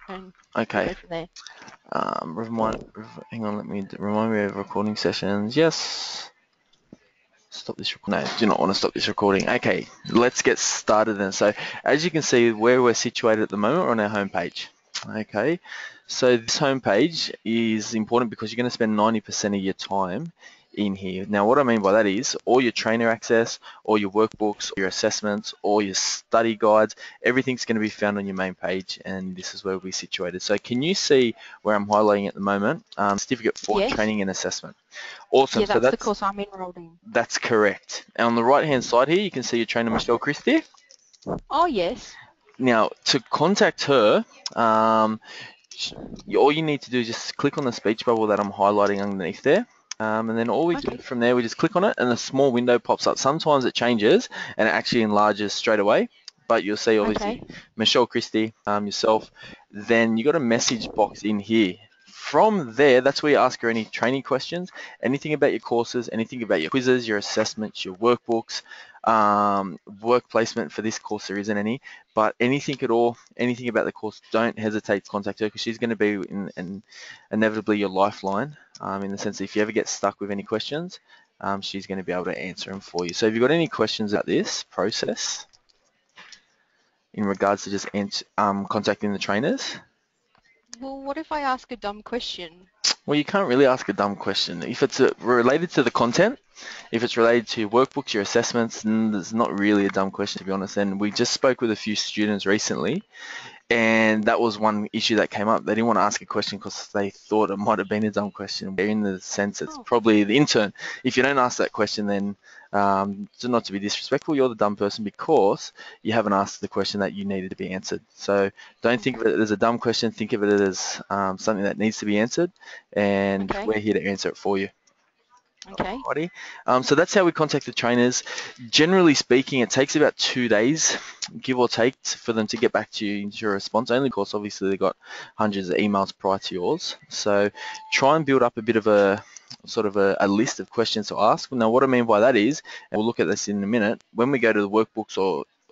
and Okay. go from there. Hang on, let me remind me of recording sessions. Yes. Stop this recording. No, do not want to stop this recording. Okay, let's get started then. So as you can see where we're situated at the moment, we're on our homepage. Okay, so this homepage is important because you're going to spend 90% of your time in here. Now what I mean by that is all your trainer access, all your workbooks, your assessments, all your study guides, everything's going to be found on your main page, and this is where we're situated. So can you see where I'm highlighting at the moment? Certificate for Yes. training and assessment. Awesome. Yeah, So that's the course I'm enrolled in. that's correct. And on the right hand side here, you can see your trainer Michelle Christie. Oh, yes. Now to contact her, all you need to do is just click on the speech bubble that I'm highlighting underneath there. And then all we do Okay. from there, we just click on it and a small window pops up. Sometimes it changes and it actually enlarges straight away. But you'll see obviously Okay. Michelle Christie, yourself. Then you got a message box in here. From there, that's where you ask her any training questions, anything about your courses, anything about your quizzes, your assessments, your workbooks, work placement. For this course there isn't any, but anything at all, anything about the course, don't hesitate to contact her because she's going to be inevitably your lifeline, in the sense that if you ever get stuck with any questions, she's going to be able to answer them for you. So if you've got any questions about this process in regards to just contacting the trainers, Well, what if I ask a dumb question? well, you can't really ask a dumb question. If it's related to the content, if it's related to your workbooks, your assessments, there's not really a dumb question, to be honest. And we just spoke with a few students recently, and that was one issue that came up. They didn't want to ask a question because they thought it might have been a dumb question. In the sense, it's Oh, probably the intern. If you don't ask that question, then not to be disrespectful, you're the dumb person because you haven't asked the question that you needed to be answered. So don't think of it as a dumb question. Think of it as something that needs to be answered, and okay. we're here to answer it for you. Okay. Alrighty. So that's how we contact the trainers. Generally speaking, it takes about 2 days, give or take, for them to get back to you into a response. Only because obviously they've got hundreds of emails prior to yours. So try and build up a bit of a sort of a list of questions to ask. Now what I mean by that is, and we'll look at this in a minute, when we go to the workbooks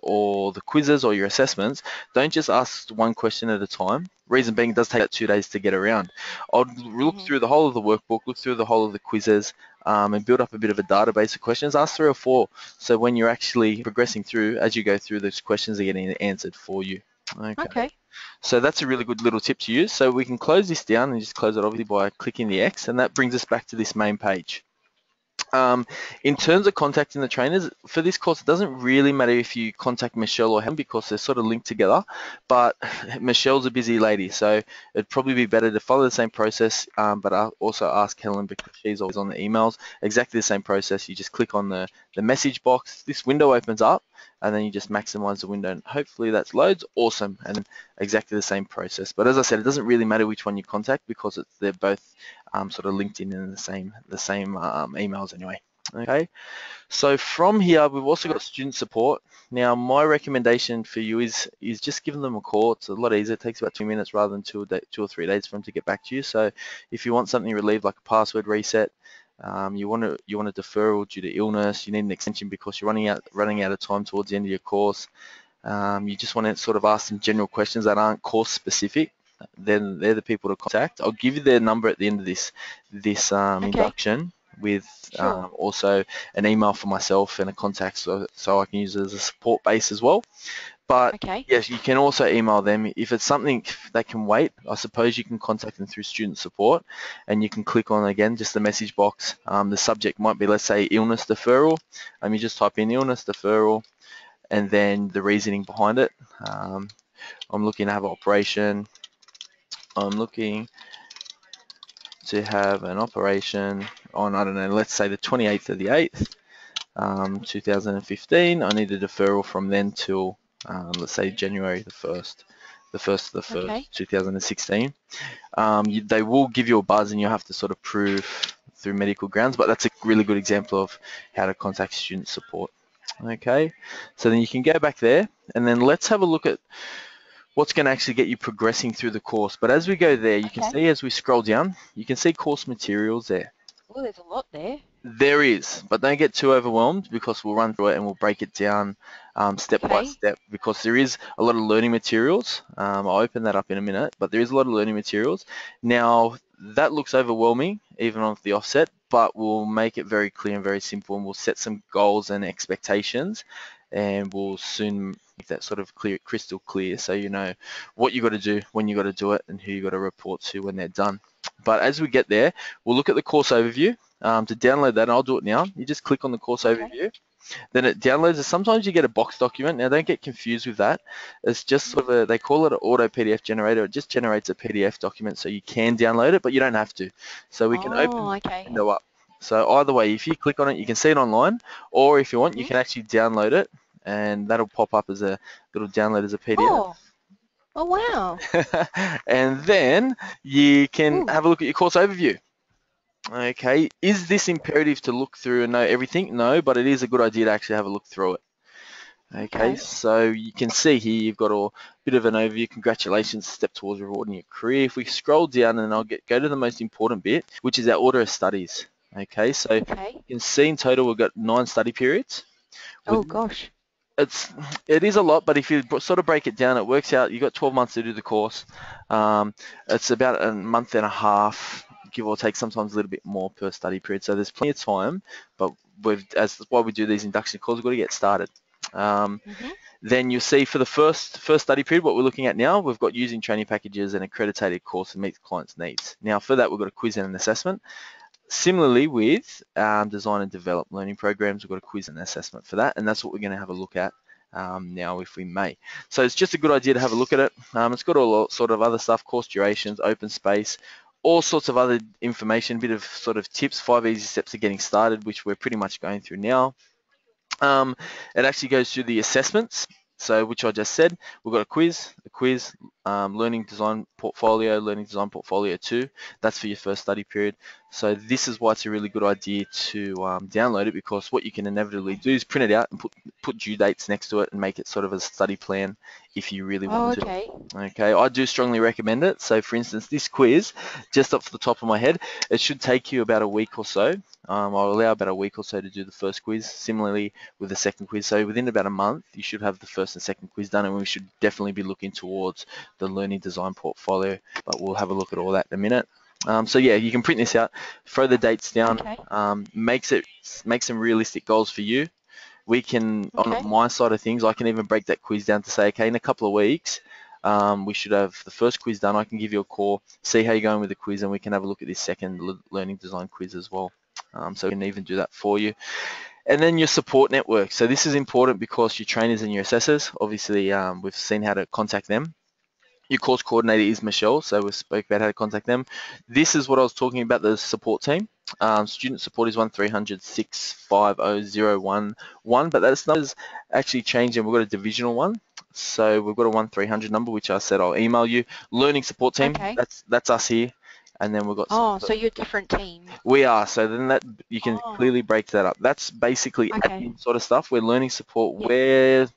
or the quizzes or your assessments, don't just ask one question at a time. Reason being, it does take about 2 days to get around. I'll look Mhm. through the whole of the workbook, look through the whole of the quizzes, and build up a bit of a database of questions. Ask 3 or 4. So when you're actually progressing through, as you go through, those questions are getting answered for you. Okay. Okay. So that's a really good little tip to use. So we can close this down and just close it obviously by clicking the X, and that brings us back to this main page. In terms of contacting the trainers, for this course, it doesn't really matter if you contact Michelle or Helen because they're sort of linked together, but Michelle's a busy lady, so it'd probably be better to follow the same process, but I'll also ask Helen because she's always on the emails. Exactly the same process. You just click on the message box, this window opens up, and then you just maximize the window, and hopefully that's loads. Awesome. And exactly the same process. But as I said, it doesn't really matter which one you contact because they're both sort of linked in the same emails anyway. Okay, so from here we've also got student support. Now my recommendation for you is just giving them a call. It's a lot easier. It takes about 2 minutes rather than 2 or 3 days for them to get back to you. So if you want something relieved like a password reset, you want a deferral due to illness, you need an extension because you're running out of time towards the end of your course, you just want to sort of ask some general questions that aren't course specific, then they're the people to contact. I'll give you their number at the end of this Okay. induction, with Sure. also an email for myself and a contact, so I can use it as a support base as well. But Okay. yes, you can also email them. If it's something that can wait, I suppose you can contact them through student support, and you can click on, again, just the message box. The subject might be, let's say, illness deferral. You just type in illness deferral and then the reasoning behind it. I'm looking to have an operation. I'm looking to have an operation on, I don't know, let's say the 28th of the 8th, 2015. I need a deferral from then till, let's say, January the 1st. The 1st of the 1st, Okay. 2016. They will give you a buzz and you have to sort of prove through medical grounds, but that's a really good example of how to contact student support. Okay, so then you can go back there, and then let's have a look at what's going to actually get you progressing through the course. But as we go there, you can Okay. see, as we scroll down, you can see course materials there. Well, there's a lot there. There is, but don't get too overwhelmed because we'll run through it and we'll break it down step by Okay. step because there is a lot of learning materials. I'll open that up in a minute, but there is a lot of learning materials. Now, that looks overwhelming even on the offset, but we'll make it very clear and very simple, and we'll set some goals and expectations, and we'll soon make that sort of clear, crystal clear, so you know what you got to do, when you got to do it, and who you got to report to when they're done. But as we get there, we'll look at the course overview. To download that, and I'll do it now. You just click on the course Okay. overview, then it downloads it. Sometimes you get a box document. Now don't get confused with that. It's just sort of a, they call it an auto PDF generator. It just generates a PDF document so you can download it, but you don't have to. So we can open Oh, the okay. window up. So either way, if you click on it, you can see it online, or if you want, you Mhm. can actually download it, and that'll pop up as a little download as a PDF. Oh. Oh, wow. And then you can Ooh. have a look at your course overview. Okay, is this imperative to look through and know everything? No, but it is a good idea to actually have a look through it. Okay, Okay. so you can see here you've got a bit of an overview. Congratulations, step towards rewarding your career. If we scroll down, and I'll go to the most important bit, which is our order of studies. Okay, so you Okay. can see in total we've got 9 study periods. Oh, With gosh. it's it is a lot, but if you sort of break it down, it works out. You've got 12 months to do the course. It's about a month and a half, give or take, sometimes a little bit more per study period. So there's plenty of time, but as why we do these induction calls, we've got to get started. Mhm. Then you'll see for the first study period, what we're looking at now, we've got using training packages and accredited course to meet the client's needs. Now for that, we've got a quiz and an assessment. Similarly with design and develop learning programs, we've got a quiz and assessment for that, and that's what we're going to have a look at now, if we may. So it's just a good idea to have a look at it. It's got all sort of other stuff, course durations, open space, all sorts of other information, a bit of sort of tips, 5 easy steps to getting started, which we're pretty much going through now. It actually goes through the assessments, so which I just said. We've got a quiz, learning design portfolio 2. That's for your first study period. So this is why it's a really good idea to download it, because what you can inevitably do is print it out and put due dates next to it and make it sort of a study plan if you really Oh, want to. okay. Okay, I do strongly recommend it. So for instance, this quiz, just off the top of my head, it should take you about a week or so. I'll allow about a week or so to do the first quiz. Similarly with the second quiz, so within about a month, you should have the first and second quiz done, and we should definitely be looking towards the learning design portfolio, but we'll have a look at all that in a minute. So yeah, you can print this out, throw the dates down, Okay. make some realistic goals for you. We can, on Okay. my side of things, I can even break that quiz down to say, okay, in a couple of weeks, we should have the first quiz done. I can give you a call, see how you're going with the quiz, and we can have a look at this second learning design quiz as well. So we can even do that for you. And then your support network. So this is important because your trainers and your assessors, obviously we've seen how to contact them. Your course coordinator is Michelle, so we spoke about how to contact them. This is what I was talking about, the support team. Student support is 1300 650 011, but that number's actually changed and we've got a divisional one. So we've got a 1300 number, which I said I'll email you. Learning support team, Okay. that's us here. And then we've got Oh, so you're a different team. we are, so then that you can Oh, clearly break that up. That's basically okay. admin sort of stuff. We're learning support Yeah. where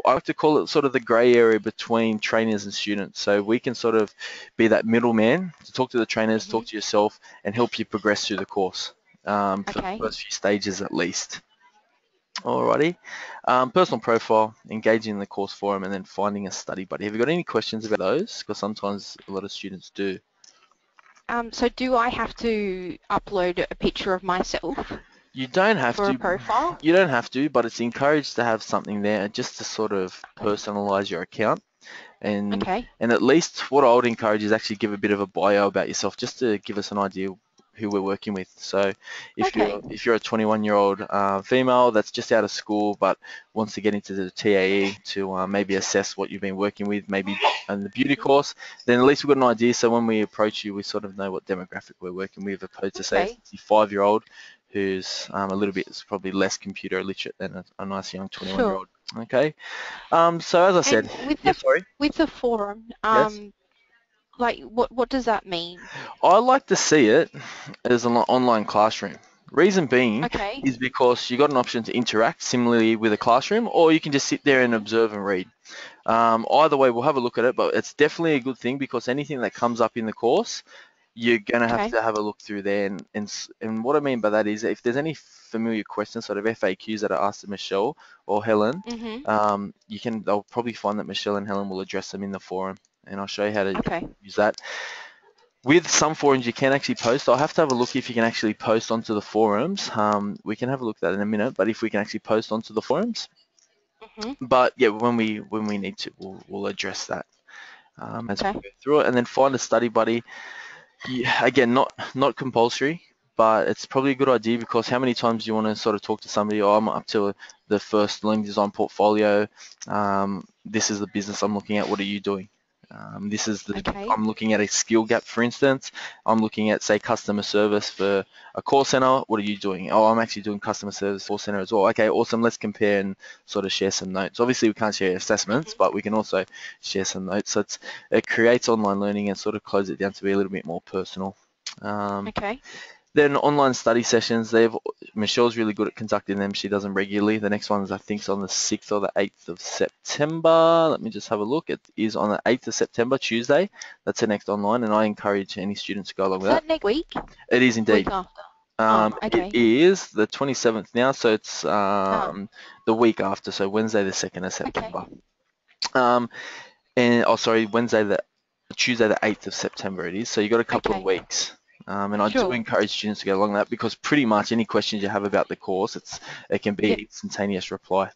I like to call it sort of the grey area between trainers and students. So we can sort of be that middleman to talk to the trainers, talk Mhm. to yourself, and help you progress through the course for the Okay. first few stages at least. Alrighty. Personal profile, engaging in the course forum, and then finding a study buddy. Have you got any questions about those? Because sometimes a lot of students do. So do I have to upload a picture of myself You don't have for a to. profile? You don't have to, but it's encouraged to have something there just to sort of Okay. personalize your account. And Okay. and at least what I would encourage is actually give a bit of a bio about yourself, just to give us an idea who we're working with. So Okay. if you're a 21-year-old female that's just out of school but wants to get into the TAE to maybe assess what you've been working with, maybe in the beauty Mhm. course, then at least we've got an idea. So when we approach you, we sort of know what demographic we're working with, opposed to say a Okay. 65-year-old who's a little bit, it's probably less computer literate than a nice young Sure. 21-year-old. Okay. So as I said, And with yeah, sorry. the forum, Yes. like what does that mean? I like to see it as an online classroom. Reason being Okay. is because you got an option to interact similarly with a classroom, or you can just sit there and Mhm. observe and read. Either way, we'll have a look at it, but it's definitely a good thing because anything that comes up in the course, you're going Okay. to have a look through there. And what I mean by that is if there's any familiar questions, sort of FAQs that are asked to Michelle or Helen, Mhm. they'll probably find that Michelle and Helen will address them in the forum, and I'll show you how to Okay. use that. With some forums, you can actually post. I'll have to have a look if you can actually post onto the forums. We can have a look at that in a minute, but if we can actually post onto the forums. Mhm. But yeah, when we need to, we'll address that as we Okay. go through it, and then find a study buddy. Yeah, again, not compulsory, but it's probably a good idea because how many times do you want to sort of talk to somebody? Oh, I'm up to the first learning design portfolio. This is the business I'm looking at. What are you doing? Okay. I'm looking at a skill gap, for instance. I'm looking at, say, customer service for a call center. What are you doing? Oh, I'm actually doing customer service call center as well. Okay, awesome. Let's compare and sort of share some notes. Obviously, we can't share assessments, Mhm. but we can also share some notes. So it creates online learning and sort of close it down to be a little bit more personal. Um, Okay. then online study sessions, Michelle's really good at conducting them. She does them regularly. The next one is I think is on the 6th or the 8th of September. Let me just have a look. It is on the 8th of September, Tuesday. That's the next online, and I encourage any students to go along Is with that. that next week? It is Week indeed. after? Oh, It okay. is the 27th now, so it's Ah, the week after, so Wednesday the 2nd of okay. September. Um, Tuesday the 8th of September it is. So you got a couple of Okay. weeks. And I do Sure. encourage students to go along that because pretty much any questions you have about the course, it can be an Yep. instantaneous reply.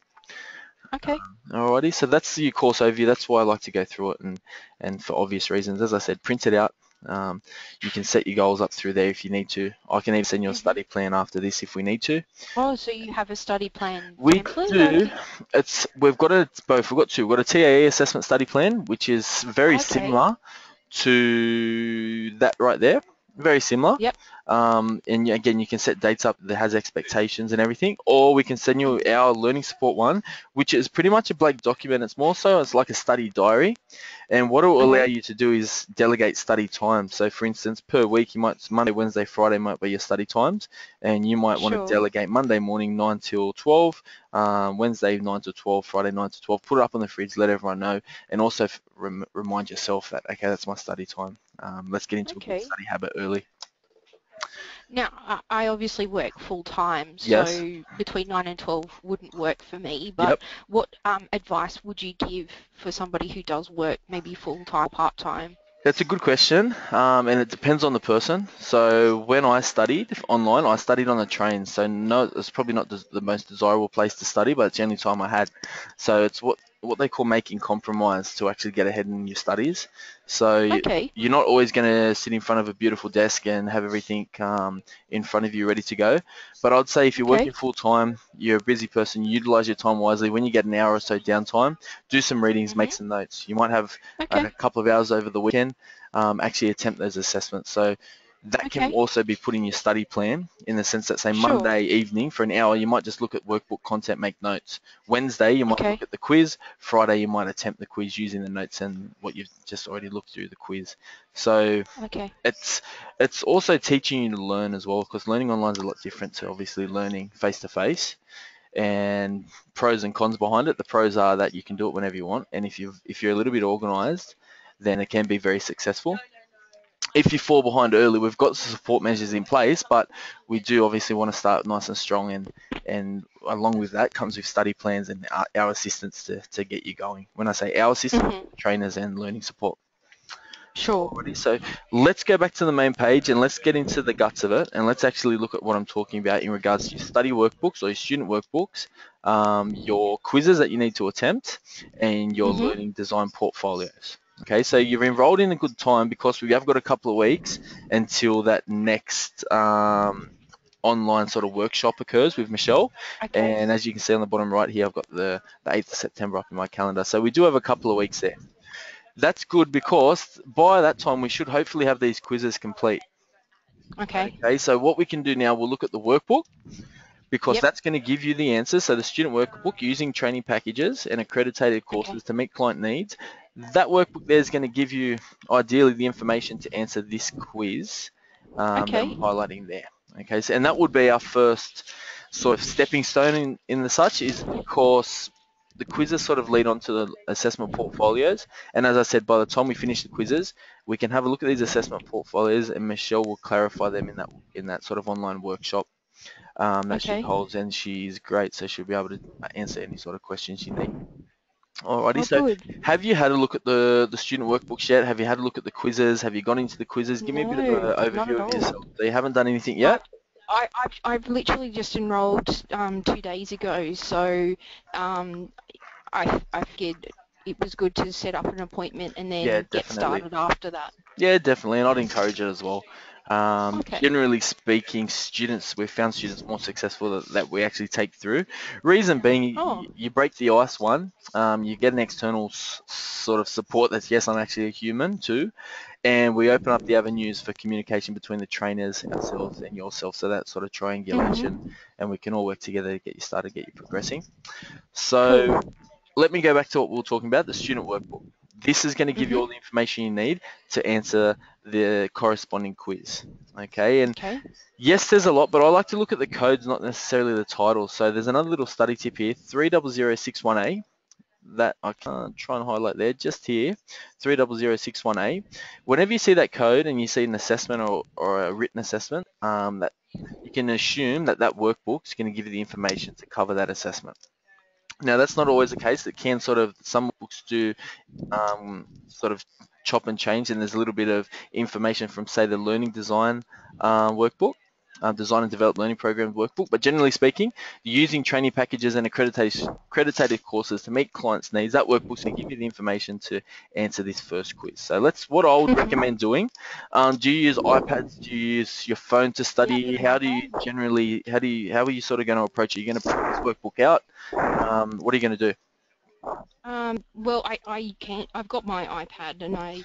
Okay. Alrighty, so that's your course overview. That's why I like to go through it, and for obvious reasons. As I said, print it out. You can set your goals up through there if you need to. I can even send you a Mhm. study plan after this if we need to. Oh, so you have a study plan We template? do. We've got both. We've got two. We've got a TAE assessment study plan, which is very Okay. similar to that right there. Very similar. Yep. And again, you can set dates up that has expectations and everything, or we can send you Mhm. our learning support one, which is pretty much a blank document. It's more so it's like a study diary. And what it will allow Okay. you to do is delegate study time. So for instance, per week, Monday, Wednesday, Friday might be your study times, and you might want to Sure. delegate Monday morning 9 till 12, Wednesday 9 to 12, Friday 9 to 12. Put it up on the fridge, let everyone know, and also remind yourself that, okay, that's my study time. Let's get into a good Okay. study habit early. Now, I obviously work full time, Yes. so between 9 and 12 wouldn't work for me, but Yep. what advice would you give for somebody who does work maybe full time, part time? That's a good question, and it depends on the person. So when I studied online, I studied on a train. So no, it's probably not the most desirable place to study, but it's the only time I had. So it's what they call making compromise to actually get ahead in your studies. So Okay. you're not always going to sit in front of a beautiful desk and have everything in front of you ready to go. But I'd say if you're working Okay. full time, you're a busy person, utilize your time wisely. When you get an hour or so downtime, do some readings, make Mhm. some notes. You might have a Okay. couple of hours over the weekend, actually attempt those assessments. So that can Okay. also be put in your study plan in the sense that, say, Sure. Monday evening for an hour, you might just look at workbook content, make notes. Wednesday, you might look Okay. at the quiz. Friday, you might attempt the quiz using the notes and what you've just already looked through the quiz. So Okay. it's also teaching you to learn as well, because learning online is a lot different to obviously learning face to face, and pros and cons behind it. The pros are that you can do it whenever you want, and if you're a little bit organized, then it can be very successful. If you fall behind early, we've got support measures in place, but we do obviously want to start nice and strong, and along with that comes with study plans and our assistance to get you going. When I say our assistance, Mhm. trainers and learning support. Sure. Alrighty, so let's go back to the main page and let's get into the guts of it, and let's actually look at what I'm talking about in regards to your study workbooks or your student workbooks, your quizzes that you need to attempt, and your Mhm. learning design portfolios. Okay, so you've enrolled in a good time because we have got a couple of weeks until that next online sort of workshop occurs with Michelle. Okay. And as you can see on the bottom right here, I've got the 8th of September up in my calendar. So we do have a couple of weeks there. That's good because by that time we should hopefully have these quizzes complete. Okay. Okay, so what we can do now, we'll look at the workbook because Yep. that's going to give you the answers. So the student workbook using training packages and accredited Okay. courses to meet client needs. That workbook there is going to give you ideally the information to answer this quiz that I'm Okay. highlighting there. Okay, so and that would be our first sort of stepping stone in the such is because the quizzes sort of lead on to the assessment portfolios. And as I said, by the time we finish the quizzes, we can have a look at these assessment portfolios, and Michelle will clarify them in that sort of online workshop that she Okay. holds, and she's great, so she'll be able to answer any sort of questions you need. Alrighty, Oh, so good. have you had a look at the student workbooks yet? Have you had a look at the quizzes? Have you gone into the quizzes? Give me a bit of No, an not overview at of all. yourself. So you haven't done anything I, yet? I've literally just enrolled 2 days ago, so um, I figured it was good to set up an appointment and Yeah, then get definitely. started after that. Yeah, definitely, and I'd encourage it as well. Okay. Generally speaking, we've found students more successful that we actually take through. Reason being, Oh. you break the ice one, you get an external sort of support that's, yes, I'm actually a human too, and we open up the avenues for communication between the trainers, ourselves, and yourself, so that sort of triangulation, Mhm. and we can all work together to get you started, get you progressing. So Cool. let me go back to what we were talking about, the student workbook. This is going to give you all Mhm. the information you need to answer the corresponding quiz. Okay, and Okay. yes, there's a lot, but I like to look at the codes, not necessarily the titles. So there's another little study tip here, 300661A, that I can't try and highlight there, just here, 300661A. Whenever you see that code and you see an assessment or a written assessment, that you can assume that that workbook is going to give you the information to cover that assessment. Now, that's not always the case. It can sort of, some books do sort of chop and change, and there's a little bit of information from, say, the learning design workbook, design and develop learning program workbook. But generally speaking, using training packages and accredited courses to meet clients' needs, that workbook's going to give you the information to answer this first quiz. So what I would Mhm. recommend doing. Do you use iPads? Do you use your phone to study? How do you generally, how are you sort of going to approach it? You're going to print this workbook out. What are you going to do? Well, I can't. I've got my iPad and I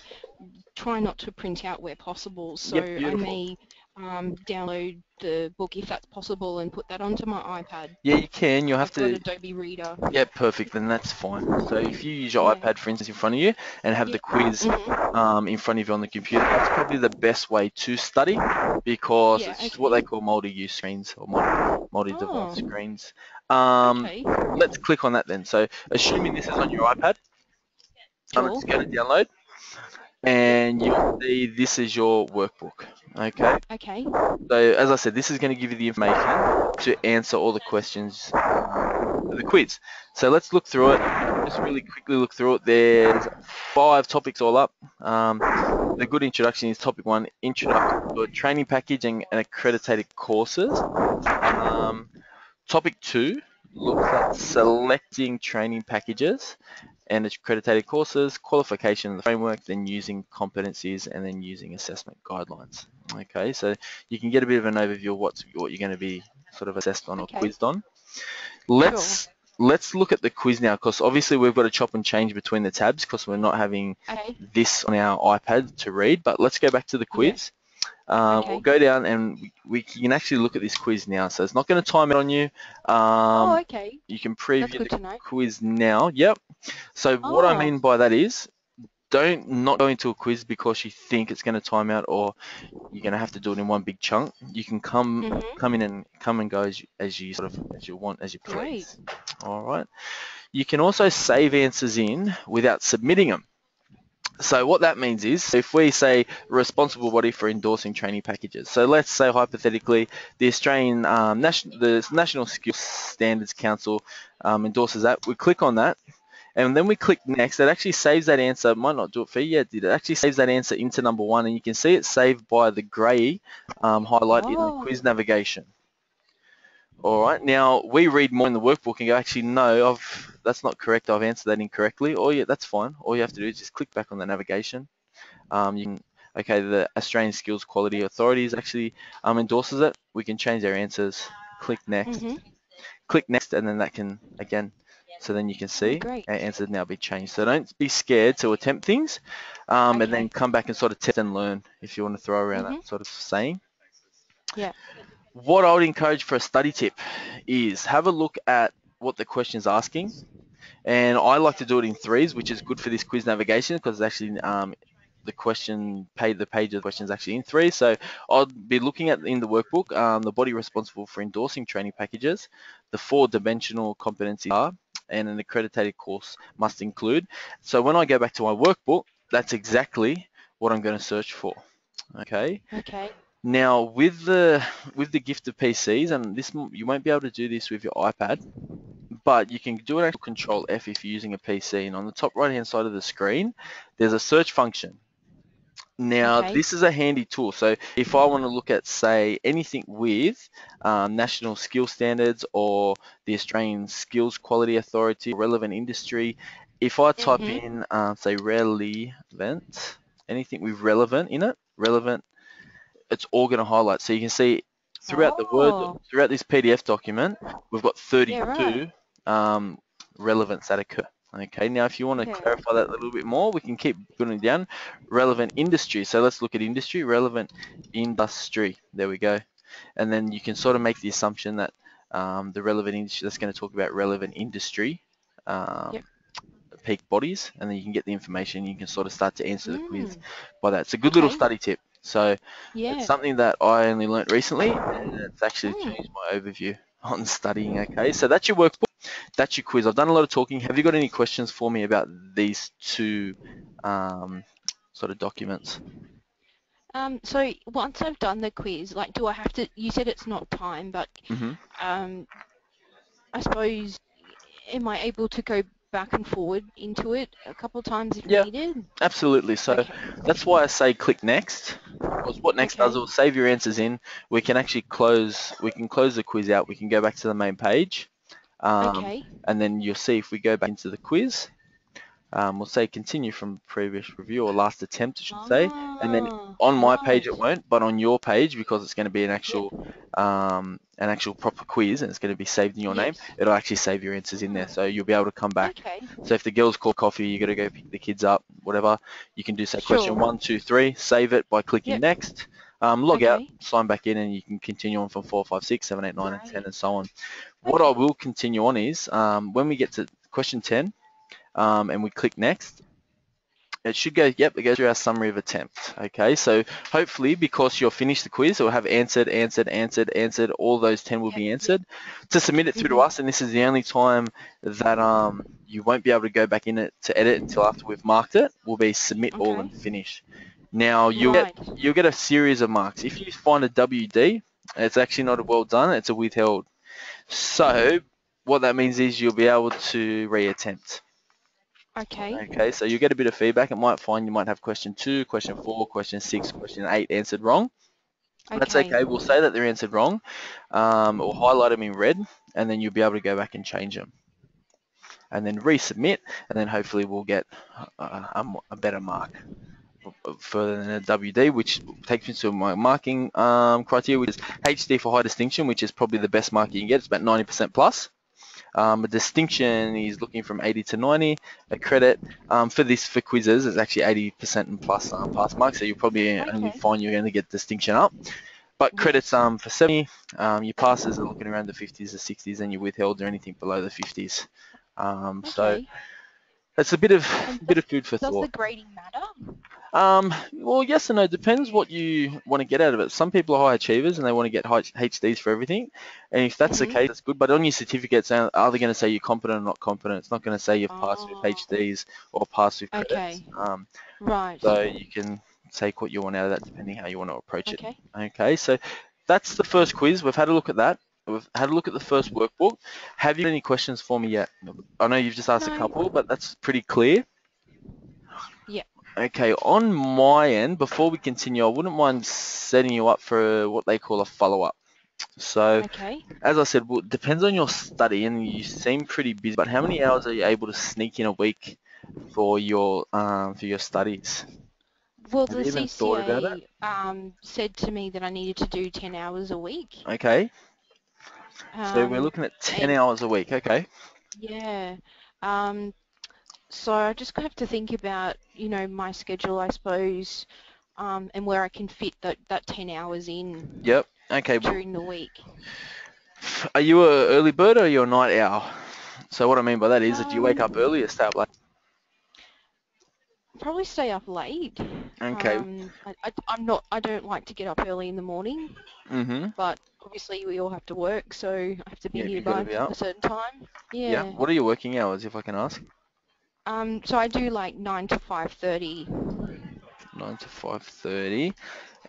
try not to print out where possible, Yep, so I beautiful. may download the book if that's possible and put that onto my iPad. Yeah, you can. You'll have I've got to. Adobe Reader. Yeah, perfect. Then that's fine. So if you use your Yeah. iPad, for instance, in front of you and have Yeah. the quiz Mhm. in front of you on the computer, that's probably the best way to study because Yeah. it's what Okay. they call multi-use screens or multi-device Oh. screens. Um, Okay. let's click on that then. So assuming this is on your iPad, Sure. it's going to download Yep. and you'll see this is your workbook. Okay. Okay. So as I said, this is going to give you the information to answer all the questions for the quiz. So let's look through it. Just really quickly look through it. There's 5 topics all up. The good introduction is topic 1, introduction to a training package and accredited courses. Um, Topic 2 looks at selecting training packages and accredited courses, qualification of the framework, then using competencies, and then using assessment guidelines. Okay, so you can get a bit of an overview of what you're going to be sort of assessed on or Okay. quizzed on. Sure. Let's look at the quiz now, because obviously we've got to chop and change between the tabs because we're not having Okay. this on our iPad to read. But let's go back to the Yeah. quiz. We'll Okay. go down and we can actually look at this quiz now. So it's not going to time it on you. Oh, okay. You can That's preview good the to know. quiz now. Yep. So what I Oh. mean by that is, don't not go into a quiz because you think it's going to time out or you're going to have to do it in one big chunk. You can Mhm. come and go as you sort of as you want, as you Great. please. All right. You can also save answers in without submitting them. So what that means is, if we say responsible body for endorsing training packages, so let's say hypothetically the Australian the National Skills Standards Council endorses that. We click on that, and then we click next. It actually saves that answer. It might not do it for you yet, did it? Actually saves that answer into number 1, and you can see it saved by the grey highlight in the Oh. quiz navigation. All right. Now we read more in the workbook and go, actually, no, that's not correct. I've answered that incorrectly. Or yeah, that's fine. All you have to do is just click back on the navigation. You can, okay, the Australian Skills Quality Authorities actually endorses it. We can change our answers. Mhm. Click next, and then that can again. So then you can Oh, see great. our answers now be changed. So don't be scared to attempt things, and then Okay. come back and sort of test and learn if you want to throw around Mhm. that sort of saying. Yeah. What I would encourage for a study tip is have a look at what the question is asking. And I like to do it in threes, which is good for this quiz navigation because it's actually the page of the question is actually in three. So I'll be looking at in the workbook the body responsible for endorsing training packages, the 4 dimensional competencies are, and an accredited course must include. So when I go back to my workbook, that's exactly what I'm going to search for. Okay. Okay. Now with the gift of PCs, and this you won't be able to do this with your iPad, but you can do an actual Control F if you're using a PC. And on the top right hand side of the screen, there's a search function. Now, Okay. this is a handy tool. So if I want to look at, say, anything with national skill standards or the Australian Skills Quality Authority, relevant industry, if I type Mhm. in, say, relevant, anything with relevant in it, relevant, it's all going to highlight. So you can see Oh. throughout this PDF document, we've got Yeah. Right. 32 um, relevance that occur. Okay, now if you want to Yeah. clarify that a little bit more, we can keep putting it down. Relevant industry. So let's look at industry. Relevant industry. There we go. And then you can sort of make the assumption that the relevant industry, that's going to talk about relevant industry, Yep. peak bodies, and then you can get the information. You can sort of start to answer the quiz Mm. by that. It's a good little Okay. study tip. So it's Yeah. something that I only learnt recently, and it's actually changed Mm. my overview on studying. Okay, so that's your workbook. That's your quiz. I've done a lot of talking. Have you got any questions for me about these two um, sort of documents? So once I've done the quiz, like, do I have to? You said it's not time, but Hmm. um, I suppose, am I able to go back and forward into it a couple of times if Yeah, needed? absolutely. So Okay. that's why I say click next, because what next does, it Okay. will save your answers in. We can actually close the quiz out. We can go back to the main page, Okay. and then you'll see if we go back into the quiz. We'll say continue from previous review or last attempt, I should say. And then Ah. on my page Right. it won't, but on your page, because it's going to be Yeah. an actual proper quiz and it's going to be saved in your name, Yes. it'll actually save your answers in there. Ah. So you'll be able to come back. Okay. So if the girls call coffee, you got to go pick the kids up, whatever, you can do say question Sure. 1, 2, 3, save it by clicking Yep. next. Log out, Okay. sign back in, and you can continue on from 4, 5, 6, 7, 8, 9, and 10, Great. and so on. What I Okay. will continue on is when we get to question 10 and we click next, it should go, yep, it goes through our summary of attempt. Okay, so hopefully because you'll finish the quiz, it will have answered, all those 10 will Yep. be Yep. answered. To submit it through to Mhm. us, and this is the only time that you won't be able to go back in it to edit until after we've marked it, will be submit all Okay. and finish. Now Right. you'll get a series of marks. If you find a WD, it's actually not a well done, it's a withheld. So what that means is you'll be able to reattempt. Okay. Okay, so you get a bit of feedback. It might find you might have question 2, question 4, question 6, question 8 answered wrong. That's Okay. okay. We'll say that they're answered wrong, or highlight them in red, and then you'll be able to go back and change them, and then resubmit, and then hopefully we'll get a better mark further than a WD, which takes me to my marking criteria, which is HD for high distinction, which is probably the best mark you can get. It's about 90% plus. A distinction is looking from 80 to 90. A credit for quizzes is actually 80% and plus pass marks, so you'll probably only Okay. find you're going to get distinction up. But credits Yes. for 70, your passes are looking around the 50s or 60s, and your withheld are anything below the 50s. So Okay. it's a And bit of food for does the thought. grading matter? Well, yes and no. Depends what you want to get out of it. Some people are high achievers and they want to get high HDs for everything. And if that's the Mhm. case, that's good. But on your certificates, are they going to say you're competent or not competent? It's not going to say you've passed with Oh. HDs or passed with credits. Okay. Right. So you can take what you want out of that depending how you want to approach it. Okay. Okay, so that's the first quiz. We've had a look at that. We've had a look at the first workbook. Have you got any questions for me yet? I know you've just asked a couple, No. but that's pretty clear. Yeah. Okay, on my end, before we continue, I wouldn't mind setting you up for what they call a follow-up. So, Okay. as I said, well, it depends on your study, and you seem pretty busy. But how many hours are you able to sneak in a week for your studies? Well, Have the you even thought about it? CCA said to me that I needed to do 10 hours a week. Okay, so we're Um, looking at 10 and hours a week. Okay. yeah. Um, so I just have to think about, my schedule, I suppose, and where I can fit that 10 hours in Yep. Okay. during the week. Are you a early bird or are you a night owl? So what I mean by that is, do you wake up Um, early or stay up late? Probably stay up late. Okay. I don't like to get up early in the morning, Mhm. but obviously we all have to work, so I have to be Yeah, here you've got to by be up. a certain time. Yeah. Yeah. What are your working hours, if I can ask? So I do like 9 to 5:30. 9 to 5:30.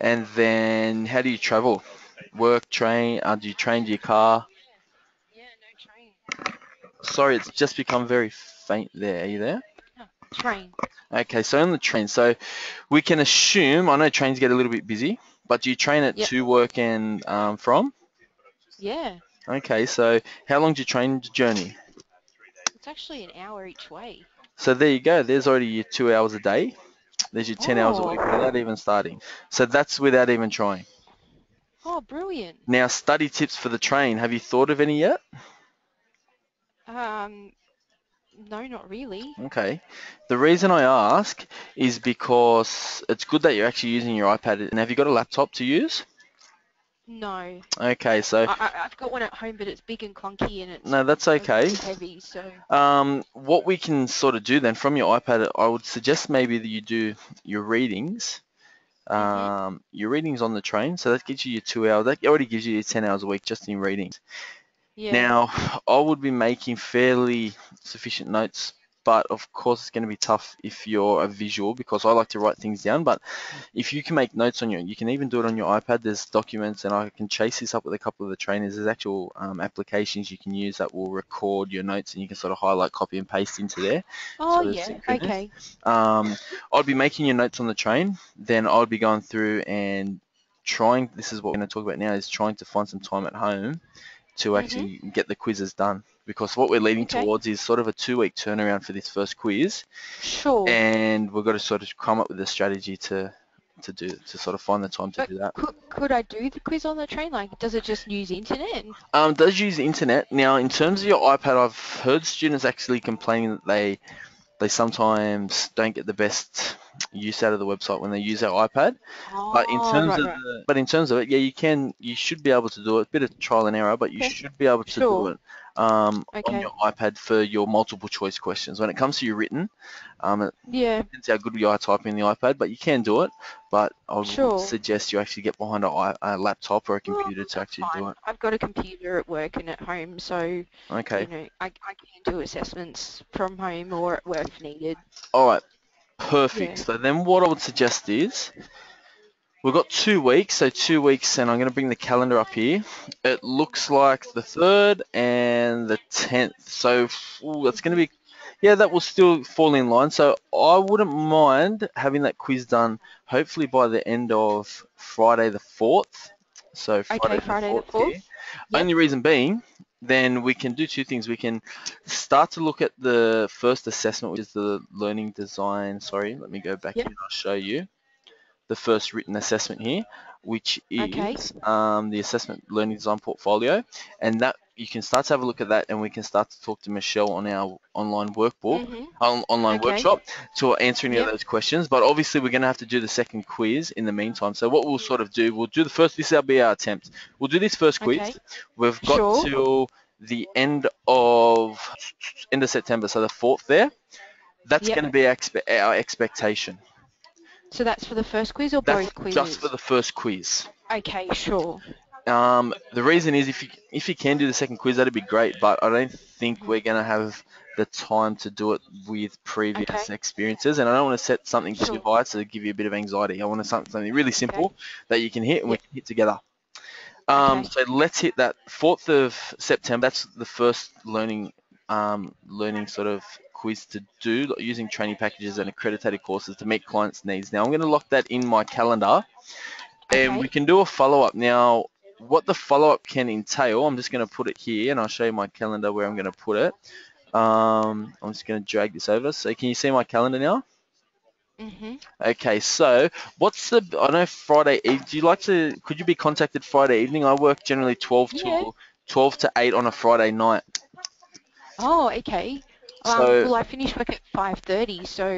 And then how do you travel? Work, train? Do you train? Do you car? Yeah, no train. Sorry, it's just become very faint there. Are you there? No, train. Okay, so on the train, so we can assume, I know trains get a little bit busy, but do you train it Yep. to work and from? Yeah. Okay, so how long do you train to journey? It's actually an hour each way. So there you go, there's already your 2 hours a day. There's your 10 hours a week without Oh. even starting. So that's without even trying. Oh, brilliant. Now, study tips for the train. Have you thought of any yet? Um, no, not really. Okay. The reason I ask is because it's good that you're actually using your iPad. And have you got a laptop to use? No. Okay, so I've got one at home, but it's big and clunky and it's no, that's a okay. bit heavy, so. What we can sort of do then from your iPad, I would suggest maybe that you do your readings. Mhm. Your readings on the train, so that gives you your 2 hours. That already gives you your 10 hours a week just in readings. Yeah. Now, I would be making fairly sufficient notes, but of course it's going to be tough if you're a visual because I like to write things down. But if you can make notes on you can even do it on your iPad. There's documents, and I can chase this up with a couple of the trainers. There's actual applications you can use that will record your notes, and you can sort of highlight, copy, and paste into there. Oh, So there's yeah. some goodness. Okay. I'd be making your notes on the train. Then I'd be going through and trying. This is what we're going to talk about now: is trying to find some time at home to Mhm. actually get the quizzes done. Because what we're leading Okay. towards is sort of a 2 week turnaround for this first quiz, Sure. and we've got to sort of come up with a strategy to sort of find the time to But do that. could I do the quiz on the train? Like, does it just use internet? Does use the internet. Now, in terms of your iPad, I've heard students actually complaining that they sometimes don't get the best use out of the website when they use our iPad. But in Oh, terms right, of right. it, yeah, you should be able to do it. A bit of trial and error, but you Okay. should be able to do Sure. it on your Okay. iPad for your multiple choice questions. When it comes to your written, it Yeah. depends how good you are typing in the iPad, but you can do it. But I would Sure. suggest you actually get behind a laptop or a Well, computer to that's actually do fine. it. I've got a computer at work and at home, so, Okay. I can do assessments from home or at work if needed. All right. Perfect. Yeah. So then what I would suggest is we've got 2 weeks, so 2 weeks, and I'm going to bring the calendar up here. It looks like the 3rd and the 10th. So that's going to Mhm. be, yeah, that will still fall in line. So I wouldn't mind having that quiz done hopefully by the end of Friday the 4th. So Okay, Friday the Friday the 4th here. 4th. Yep. Only reason being, then we can do two things. We can start to look at the first assessment, which is the learning design. Sorry, let me go back here Yep. and I'll show you the first written assessment here, which Okay. is the assessment learning design portfolio, and that you can start to have a look at that, and we can start to talk to Michelle on our online workbook, Mhm. online Okay. workshop to answer any of Yep. those questions. But obviously, we're going to have to do the second quiz in the meantime. So what we'll sort of do, we'll do the first. This will be our attempt. We'll do this first quiz. Okay. We've got Sure. till the end of September, so the 4th there. That's Yep. going to be our expectation. So that's for the first quiz or That's both just for quizzes? the first quiz. Okay, sure. The reason is if you can do the second quiz, that'd be great. But I don't think Mhm. we're gonna have the time to do it with previous Okay. experiences, and I don't want to set something too Sure. high to give you a bit of anxiety. I want something really Okay. simple that you can hit and we Yep. can hit together. Okay. So let's hit that 4th of September. That's the first learning sort of quiz to do using training packages and accredited courses to meet clients' needs. Now I'm going to lock that in my calendar and we Okay. can do a follow-up. Now, what the follow-up can entail, I'm just going to put it here, and I'll show you my calendar where I'm going to put it. I'm just going to drag this over. So can you see my calendar now? Mhm. Okay, so I know Friday Eve, could you be contacted Friday evening? I work generally Yeah. 12 to 8 on a Friday night. Oh, okay. So, Well, I finish work at 5:30, so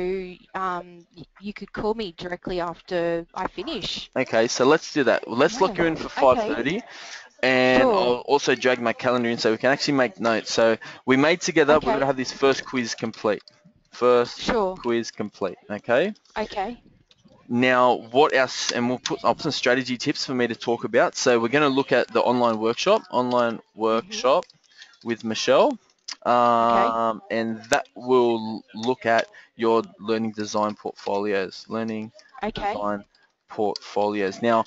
you could call me directly after I finish. okay, so let's do that. Let's lock Yeah. you in for Okay. 5:30. And Sure. I'll also drag my calendar in so we can actually make notes. So we made together, we're going to Okay. have this first quiz complete. First Sure. quiz complete, okay? Okay. Now, and I'll put some strategy tips for me to talk about. So we're going to look at the online Mhm. workshop with Michelle, Okay. and that will look at your learning Okay. design portfolios. Now,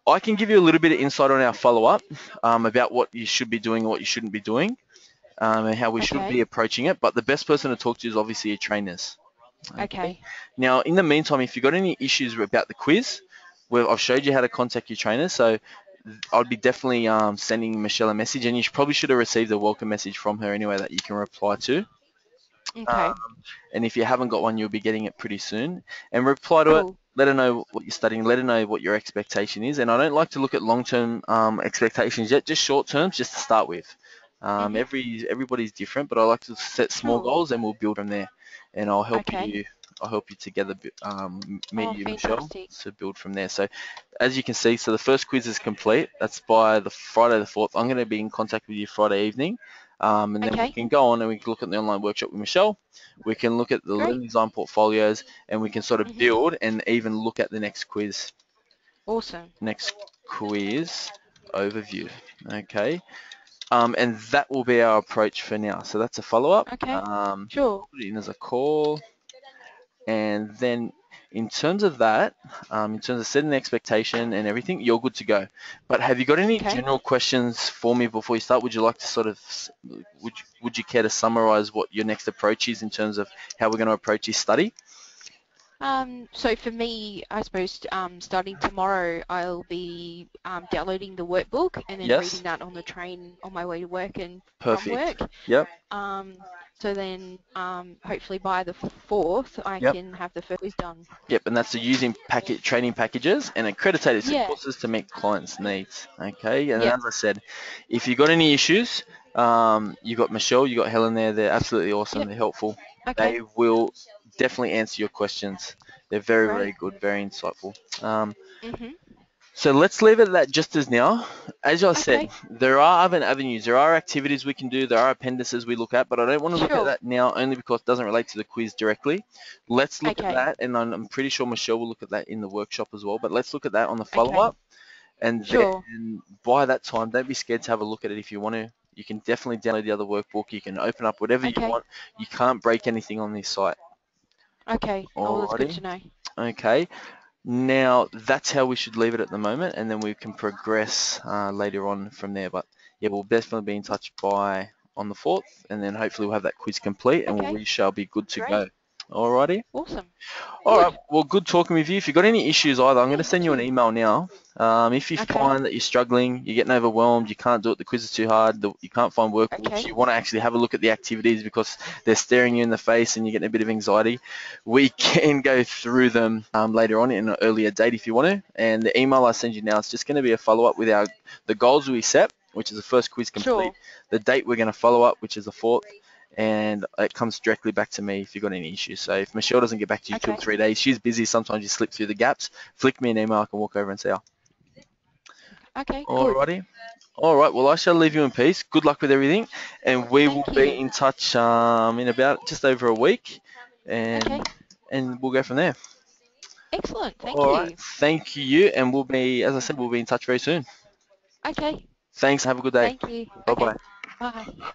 I can give you a little bit of insight on our follow-up about what you should be doing and what you shouldn't be doing, and how we should be Okay. approaching it. But the best person to talk to is obviously your trainers. Okay. Okay. Now, in the meantime, if you've got any issues about the quiz, I've showed you how to contact your trainer. So I'd be definitely sending Michelle a message, and you probably should have received a welcome message from her anyway that you can reply to. Okay. And if you haven't got one, you'll be getting it pretty soon. And reply to it. Cool. Let her know what you're studying. Let her know what your expectation is. And I don't like to look at long-term expectations yet, just short-terms, just to start with. Mhm. Everybody's different, but I like to set small Sure. goals, and we'll build from there. And I'll help Okay. you. I'll help you together, me, Oh, you, Michelle, fantastic. to build from there. So, as you can see, so the first quiz is complete. That's by the Friday the 4th. I'm going to be in contact with you Friday evening, and then we Okay. can go on and we can look at the online workshop with Michelle. We can look at the Great. learning design portfolios, and we can sort of Mhm. build and even look at the next quiz. Awesome. Next quiz overview. Okay. And that will be our approach for now. So that's a follow-up. Okay. Sure. Put it in as a call. And then in terms of that, in terms of setting the expectation and everything, you're good to go. But have you got any Okay. general questions for me before you start? Would you like to sort of, would you care to summarize what your next approach is in terms of how we're going to approach this study? So for me, I suppose starting tomorrow, I'll be downloading the workbook and then reading Yes? that on the train on my way to work and from Perfect. work. Yep. Um, so then hopefully by the 4th, I Yep. can have the first quiz done. Yep, and that's the using training packages and accredited Yeah. courses to meet clients' needs. Okay, and Yep. as I said, if you've got any issues, you've got Michelle, you've got Helen there. They're absolutely awesome. Yep. They're helpful. Okay. They will definitely answer your questions. They're very, very Great. good, very insightful. Um, Mhm. so let's leave it at that just as now. As I said, Okay. there are other avenues. There are activities we can do. There are appendices we look at, but I don't want to look at Sure. that now only because it doesn't relate to the quiz directly. Let's look at Okay. that, and I'm pretty sure Michelle will look at that in the workshop as well, but let's look at that on the Okay. follow-up. And Sure. then by that time, don't be scared to have a look at it if you want to. You can definitely download the other workbook. You can open up whatever you Okay. want. You can't break anything on this site. Okay. Oh, that's good Alrighty? to know. Okay. Now, that's how we should leave it at the moment, and then we can progress later on from there. But yeah, we'll definitely be in touch by on the 4th, and then hopefully we'll have that quiz complete, and Okay. we shall be good to go. Great. Alrighty? Awesome. All right. Good. Well, good talking with you. If you've got any issues either, I'm going to Yeah, you send you an too. email now. If you Okay. find that you're struggling, you're getting overwhelmed, you can't do it, the quiz is too hard, you can't find workbooks, Okay. you want to actually have a look at the activities because they're staring you in the face and you're getting a bit of anxiety, we can go through them later on in an earlier date if you want to. And the email I send you now is just going to be a follow-up with the goals we set, which is the first quiz complete, Sure. the date we're going to follow up, which is the 4th, and it comes directly back to me if you've got any issues. So if Michelle doesn't get back to you 2 or Okay. 3 days, she's busy. Sometimes you slip through the gaps. Flick me an email. I can walk over and see her. Okay. Good. Alrighty. All right. Well, I shall leave you in peace. Good luck with everything, and we will Thank be you. in touch in about just over a week, Okay. and we'll go from there. Excellent. Thank All right. you. Thank you, and we'll be, as I said, we'll be in touch very soon. Okay. Thanks. Have a good day. Thank you. Bye Okay. bye. Bye.